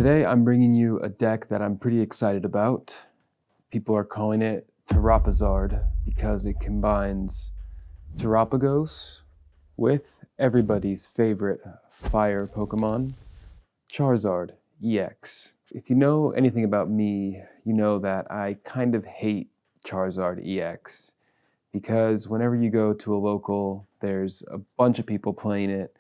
Today I'm bringing you a deck that I'm pretty excited about. People are calling it Terapagos because it combines Terapagos with everybody's favorite fire Pokemon, Charizard EX. If you know anything about me, you know that I kind of hate Charizard EX because whenever you go to a local, there's a bunch of people playing it.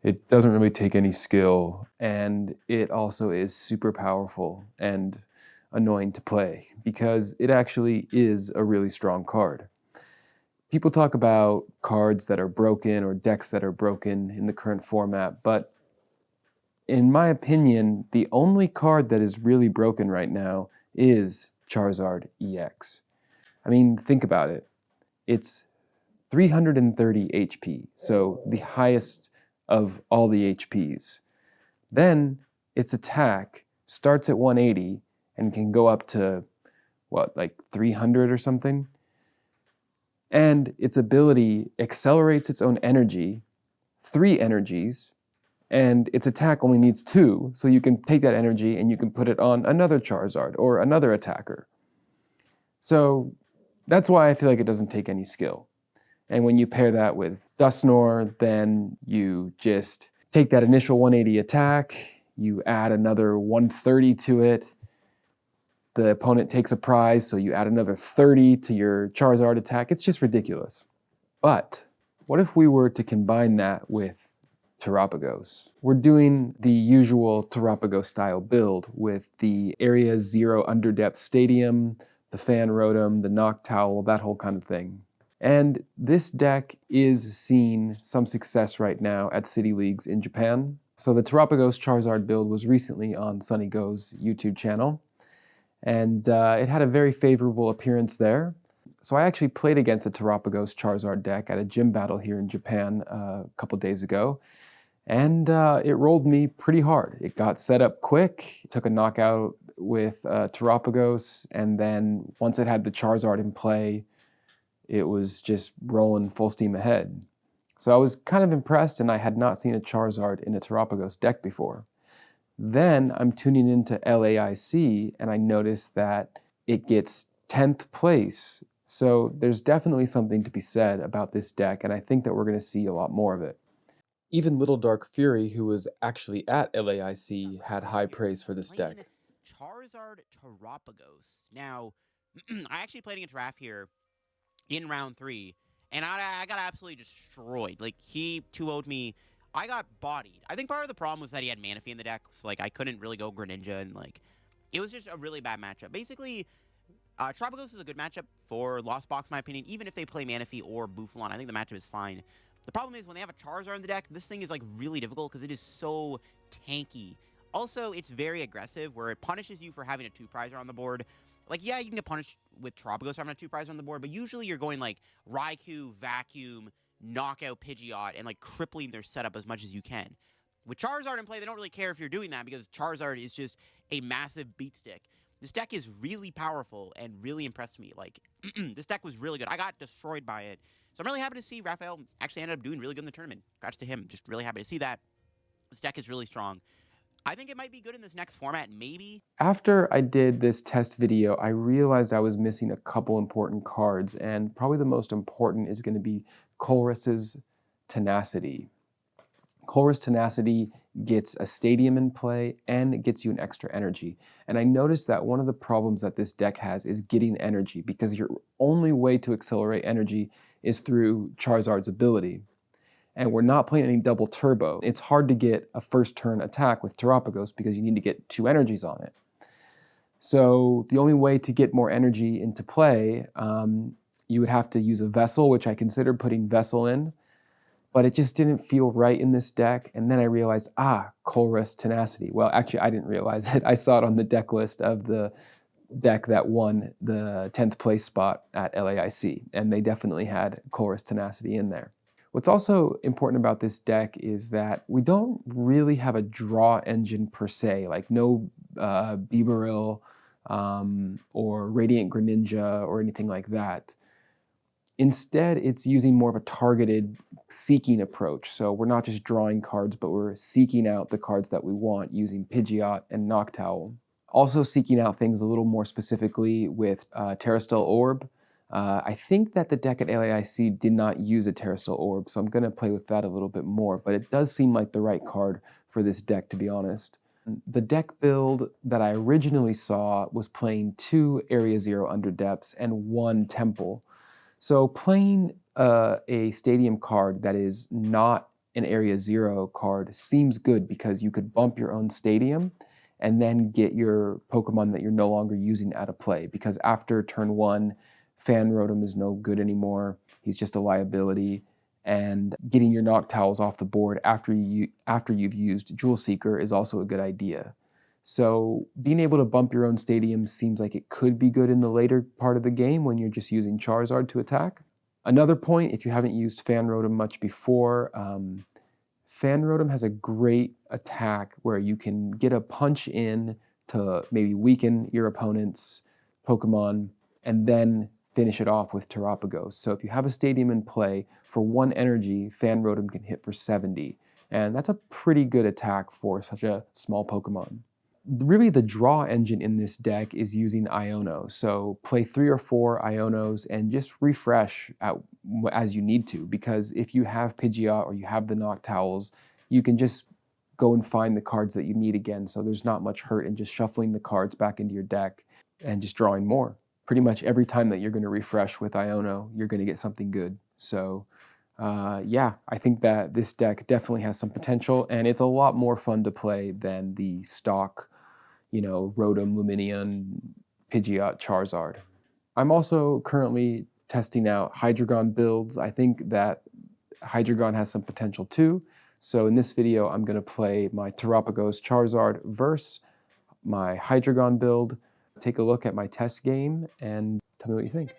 It doesn't really take any skill, and it also is super powerful and annoying to play because it actually is a really strong card. People talk about cards that are broken or decks that are broken in the current format, but in my opinion, the only card that is really broken right now is Charizard EX. I mean, think about it. It's 330 HP, so the highest of all the HPs. Then its attack starts at 180 and can go up to, what, like 300 or something? And its ability accelerates its own energy, 3 energies, and its attack only needs 2, so you can take that energy and you can put it on another Charizard or another attacker. So that's why I feel like it doesn't take any skill. And when you pair that with Dusknoir, then you just take that initial 180 attack, you add another 130 to it, the opponent takes a prize, so you add another 30 to your Charizard attack. It's just ridiculous. But what if we were to combine that with Terapagos? We're doing the usual Terapagos style build with the Area 0 Underdepths Stadium, the Fan Rotom, the Noctowl, that whole kind of thing. And this deck is seeing some success right now at City Leagues in Japan. So the Terapagos Charizard build was recently on Sunny Go's YouTube channel, and it had a very favorable appearance there. So I actually played against a Terapagos Charizard deck at a gym battle here in Japan a couple days ago, and it rolled me pretty hard. It got set up quick, it took a knockout with Terapagos, and then once it had the Charizard in play, it was just rolling full steam ahead. So I was kind of impressed, and I had not seen a Charizard in a Terapagos deck before. Then I'm tuning into LAIC, and I noticed that it gets 10th place. So there's definitely something to be said about this deck, and I think that we're going to see a lot more of it. Even Little Dark Fury, who was actually at LAIC, had high praise for this deck. Charizard Terapagos. Now, I actually played against Raph here in round 3, and I got absolutely destroyed. Like, he 2-0'd me. I got bodied. I think part of the problem was that he had Manaphy in the deck, so, like, I couldn't really go Greninja, and, like, it was just a really bad matchup. Basically, Terapagos is a good matchup for Lost Box, in my opinion, even if they play Manaphy or Buffalon. I think the matchup is fine. The problem is when they have a Charizard in the deck, this thing is, like, really difficult because it is so tanky. Also, it's very aggressive, where it punishes you for having a 2-prizer on the board. Like, yeah, you can get punished with Terapagos having a 2-prizer on the board, but usually you're going, like, Raikou, Vacuum, Knockout Pidgeot, and, like, crippling their setup as much as you can. With Charizard in play, they don't really care if you're doing that because Charizard is just a massive beat stick. This deck is really powerful and really impressed me. Like, this deck was really good. I got destroyed by it. So I'm really happy to see Raphael actually ended up doing really good in the tournament. Congrats to him. Just really happy to see that. This deck is really strong. I think it might be good in this next format, maybe. After I did this test video, I realized I was missing a couple important cards, and probably the most important is going to be Colress's Tenacity. Colress Tenacity gets a stadium in play, and it gets you an extra energy. And I noticed that one of the problems that this deck has is getting energy, because your only way to accelerate energy is through Charizard's ability. And we're not playing any double turbo. It's hard to get a first turn attack with Terapagos because you need to get 2 energies on it. So the only way to get more energy into play, you would have to use a Vessel, which I considered putting Vessel in, but it just didn't feel right in this deck. And then I realized, Colress Tenacity. Well, actually, I didn't realize it. I saw it on the deck list of the deck that won the 10th place spot at LAIC, and they definitely had Colress Tenacity in there. What's also important about this deck is that we don't really have a draw engine per se, like no Bibarel or Radiant Greninja or anything like that. Instead, it's using more of a targeted seeking approach. So we're not just drawing cards, but we're seeking out the cards that we want using Pidgeot and Noctowl. Also seeking out things a little more specifically with Terastal Orb. I think that the deck at LAIC did not use a Terastal Orb, so I'm going to play with that a little bit more, but it does seem like the right card for this deck, to be honest. The deck build that I originally saw was playing 2 Area 0 Underdepths and 1 Temple. So playing a Stadium card that is not an Area 0 card seems good because you could bump your own Stadium and then get your Pokemon that you're no longer using out of play, because after turn 1, Fan Rotom is no good anymore. He's just a liability. And getting your Noctowls off the board after you've used Jewel Seeker is also a good idea. So being able to bump your own Stadium seems like it could be good in the later part of the game when you're just using Charizard to attack. Another point, if you haven't used Fan Rotom much before, Fan Rotom has a great attack where you can get a punch in to maybe weaken your opponent's Pokemon and then finish it off with Terapagos. So if you have a Stadium in play, for 1 energy, Fan Rotom can hit for 70. And that's a pretty good attack for such a small Pokemon. Really, the draw engine in this deck is using Iono. So play 3 or 4 Ionos and just refresh as you need to, because if you have Pidgeot or you have the Noctowls, you can just go and find the cards that you need again. So there's not much hurt in just shuffling the cards back into your deck and just drawing more. Pretty much every time that you're going to refresh with Iono, you're going to get something good. So yeah, I think that this deck definitely has some potential, and it's a lot more fun to play than the stock, Rotom, Lumineon, Pidgeot, Charizard. I'm also currently testing out Hydreigon builds. I think that Hydreigon has some potential too. So in this video, I'm going to play my Terapagos Charizard versus my Hydreigon build. Take a look at my test game and tell me what you think.